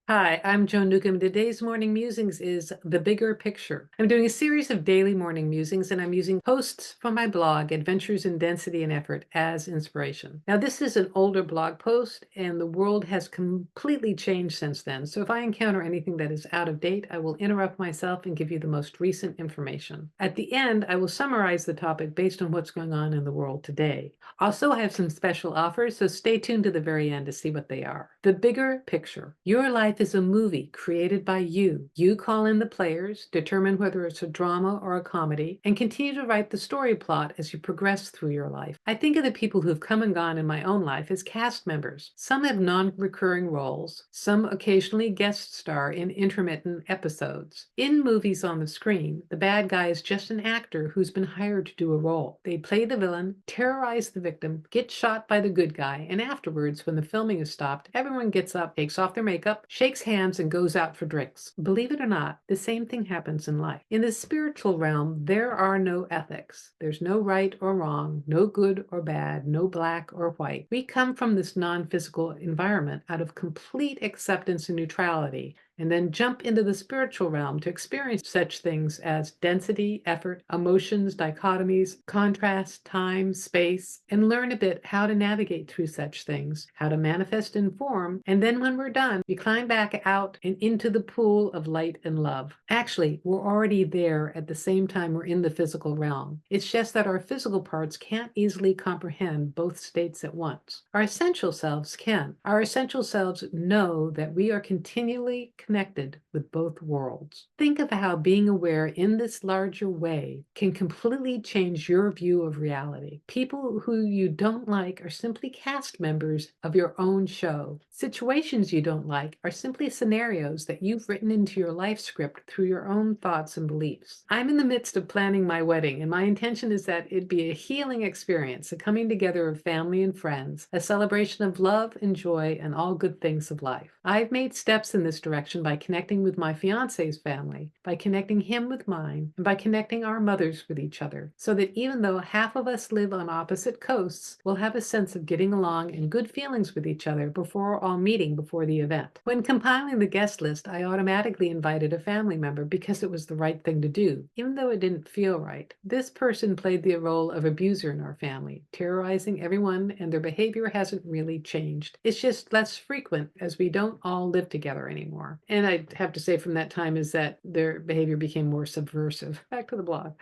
Hi, I'm Joan Newcomb. Today's morning musings is the bigger picture. I'm doing a series of daily morning musings, and I'm using posts from my blog, Adventures in Density and Effort, as inspiration. Now, this is an older blog post, and the world has completely changed since then. So if I encounter anything that is out of date, I will interrupt myself and give you the most recent information. At the end, I will summarize the topic based on what's going on in the world today. Also, I have some special offers, so stay tuned to the very end to see what they are. The bigger picture. Your life is a movie created by you. You call in the players, determine whether it's a drama or a comedy, and continue to write the story plot as you progress through your life. I think of the people who've come and gone in my own life as cast members. Some have non-recurring roles. Some occasionally guest star in intermittent episodes. In movies on the screen, the bad guy is just an actor who's been hired to do a role. They play the villain, terrorize the victim, get shot by the good guy, and afterwards, when the filming is stopped, everyone gets up, takes off their makeup, shakes hands, and goes out for drinks. Believe it or not, the same thing happens in life. In the spiritual realm, there are no ethics. There's no right or wrong, no good or bad, no black or white. We come from this non-physical environment out of complete acceptance and neutrality, and then jump into the spiritual realm to experience such things as density, effort, emotions, dichotomies, contrast, time, space, and learn a bit how to navigate through such things, how to manifest in form, and then when we're done, we climb back out and into the pool of light and love. Actually, we're already there at the same time we're in the physical realm. It's just that our physical parts can't easily comprehend both states at once. Our essential selves can. Our essential selves know that we are continually connected with both worlds. Think of how being aware in this larger way can completely change your view of reality. People who you don't like are simply cast members of your own show. Situations you don't like are simply scenarios that you've written into your life script through your own thoughts and beliefs. I'm in the midst of planning my wedding, and my intention is that it be a healing experience, a coming together of family and friends, a celebration of love and joy and all good things of life. I've made steps in this direction by connecting with my fiance's family, by connecting him with mine, and by connecting our mothers with each other, so that even though half of us live on opposite coasts, we'll have a sense of getting along and good feelings with each other before all meeting before the event. When compiling the guest list, I automatically invited a family member because it was the right thing to do, even though it didn't feel right. This person played the role of abuser in our family, terrorizing everyone, and their behavior hasn't really changed. It's just less frequent as we don't all live together anymore. And I have to say from that time is that their behavior became more subversive. Back to the blog.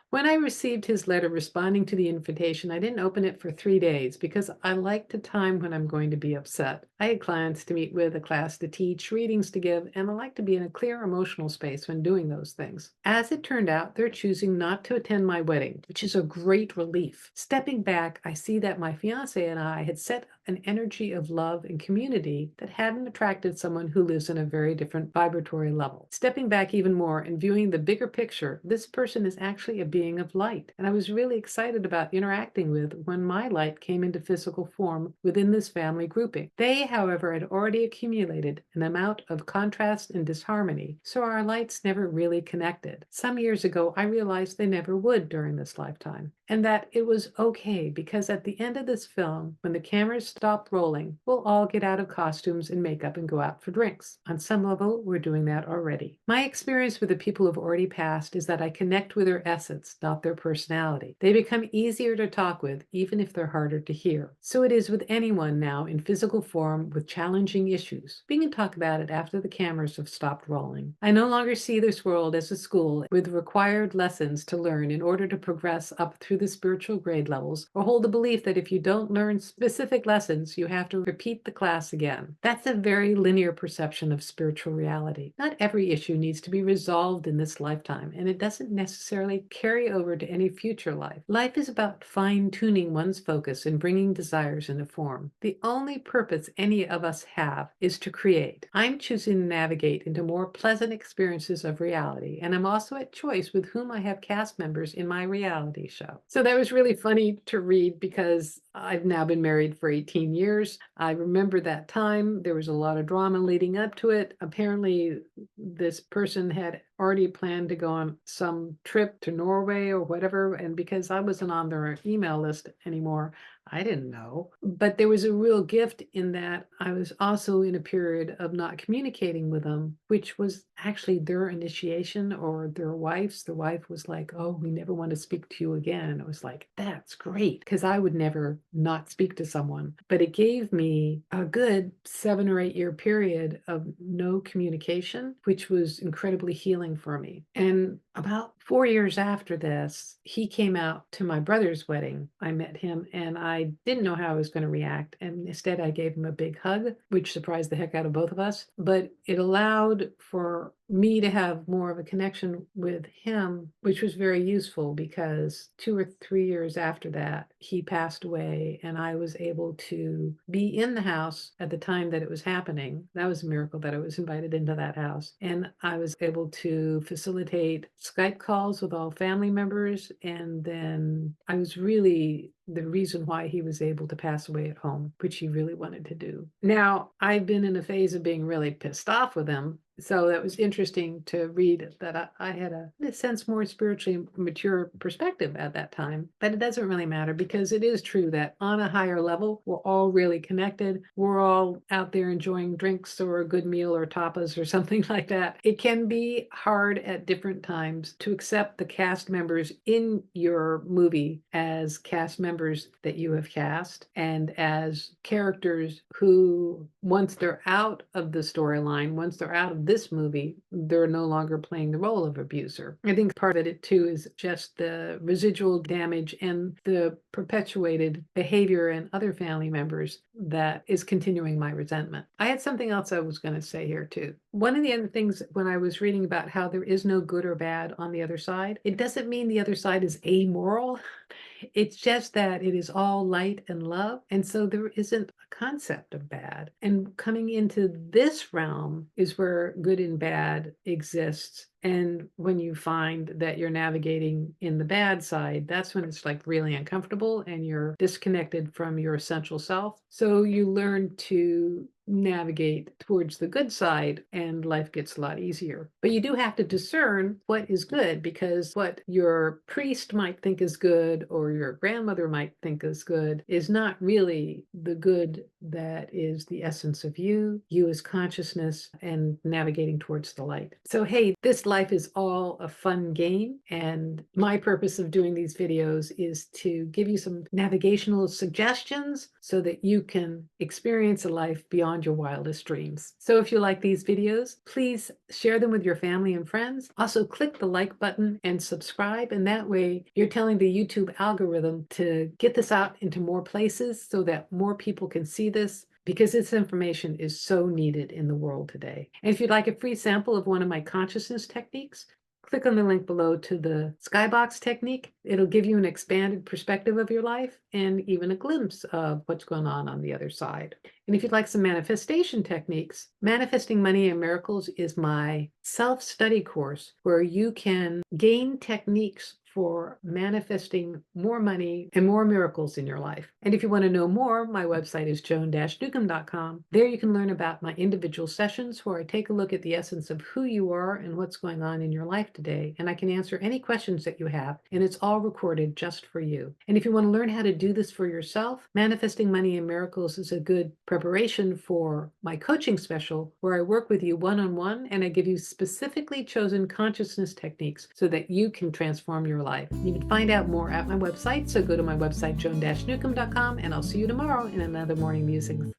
When I received his letter responding to the invitation, I didn't open it for 3 days because I like to time when I'm going to be upset. I had clients to meet with, a class to teach, readings to give, and I like to be in a clear emotional space when doing those things. As it turned out, they're choosing not to attend my wedding, which is a great relief. Stepping back, I see that my fiance and I had set an energy of love and community that hadn't attracted someone who lives in a very different vibratory level. Stepping back even more and viewing the bigger picture, this person is actually a being of light, and I was really excited about interacting with when my light came into physical form within this family grouping. They, however, had already accumulated an amount of contrast and disharmony, so our lights never really connected. Some years ago, I realized they never would during this lifetime, and that it was okay because at the end of this film, when the cameras stop rolling, we'll all get out of costumes and makeup and go out for drinks. On some level, we're doing that already. My experience with the people who've already passed is that I connect with their essence, not their personality. They become easier to talk with, even if they're harder to hear. So it is with anyone now in physical form with challenging issues. We can talk about it after the cameras have stopped rolling. I no longer see this world as a school with required lessons to learn in order to progress up through the spiritual grade levels, or hold the belief that if you don't learn specific lessons, you have to repeat the class again. That's a very linear perception of spiritual reality. Not every issue needs to be resolved in this lifetime, and it doesn't necessarily carry over to any future life. Life is about fine-tuning one's focus and bringing desires into form. The only purpose any of us have is to create. I'm choosing to navigate into more pleasant experiences of reality, and I'm also at choice with whom I have cast members in my reality show. So that was really funny to read because I've now been married for 18 years. I remember that time. There was a lot of drama leading up to it. Apparently, this person had already planned to go on some trip to Norway or whatever. And because I wasn't on their email list anymore, I didn't know. But there was a real gift in that I was also in a period of not communicating with them, which was actually their initiation or their wife's. The wife was like, "Oh, we never want to speak to you again." And it was like, that's great, because I would never not speak to someone. But it gave me a good 7 or 8 year period of no communication, which was incredibly healing for me. And about 4 years after this, he came out to my brother's wedding. I met him and I didn't know how I was going to react. And instead, I gave him a big hug, which surprised the heck out of both of us. But it allowed for me to have more of a connection with him, which was very useful because 2 or 3 years after that, he passed away and I was able to be in the house at the time that it was happening. That was a miracle that I was invited into that house. And I was able to facilitate Skype calls with all family members. And then I was really the reason why he was able to pass away at home, which he really wanted to do. Now, I've been in a phase of being really pissed off with him. So that was interesting to read that I had in a sense, more spiritually mature perspective at that time. But it doesn't really matter because it is true that on a higher level, we're all really connected. We're all out there enjoying drinks or a good meal or tapas or something like that. It can be hard at different times to accept the cast members in your movie as cast members that you have cast and as characters who, once they're out of the storyline, once they're out of this movie, they're no longer playing the role of abuser. I think part of it too is just the residual damage and the perpetuated behavior in other family members that is continuing my resentment. I had something else I was going to say here too. One of the other things when I was reading about how there is no good or bad on the other side, it doesn't mean the other side is amoral. It's just that it is all light and love. And so there isn't a concept of bad. And coming into this realm is where good and bad exists. And when you find that you're navigating in the bad side, that's when it's like really uncomfortable and you're disconnected from your essential self. So you learn to navigate towards the good side and life gets a lot easier. But you do have to discern what is good, because what your priest might think is good or your grandmother might think is good is not really the good that is the essence of you as consciousness and navigating towards the light. So hey, this life is all a fun game, and my purpose of doing these videos is to give you some navigational suggestions so that you can experience a life beyond your wildest dreams. So if you like these videos, please share them with your family and friends. Also click the like button and subscribe, and that way you're telling the YouTube algorithm to get this out into more places so that more people can see this, because this information is so needed in the world today. And if you'd like a free sample of one of my consciousness techniques, click on the link below to the skybox technique. It'll give you an expanded perspective of your life and even a glimpse of what's going on the other side. And if you'd like some manifestation techniques, Manifesting Money and Miracles is my self-study course where you can gain techniques for manifesting more money and more miracles in your life. And if you want to know more, my website is joan-newcomb.com. There you can learn about my individual sessions where I take a look at the essence of who you are and what's going on in your life today. And I can answer any questions that you have, and it's all recorded just for you. And if you want to learn how to do this for yourself, Manifesting Money and Miracles is a good preparation for my coaching special where I work with you one-on-one and I give you specifically chosen consciousness techniques so that you can transform your life. You can find out more at my website, so go to my website, joan-newcomb.com, and I'll see you tomorrow in another Morning Musings.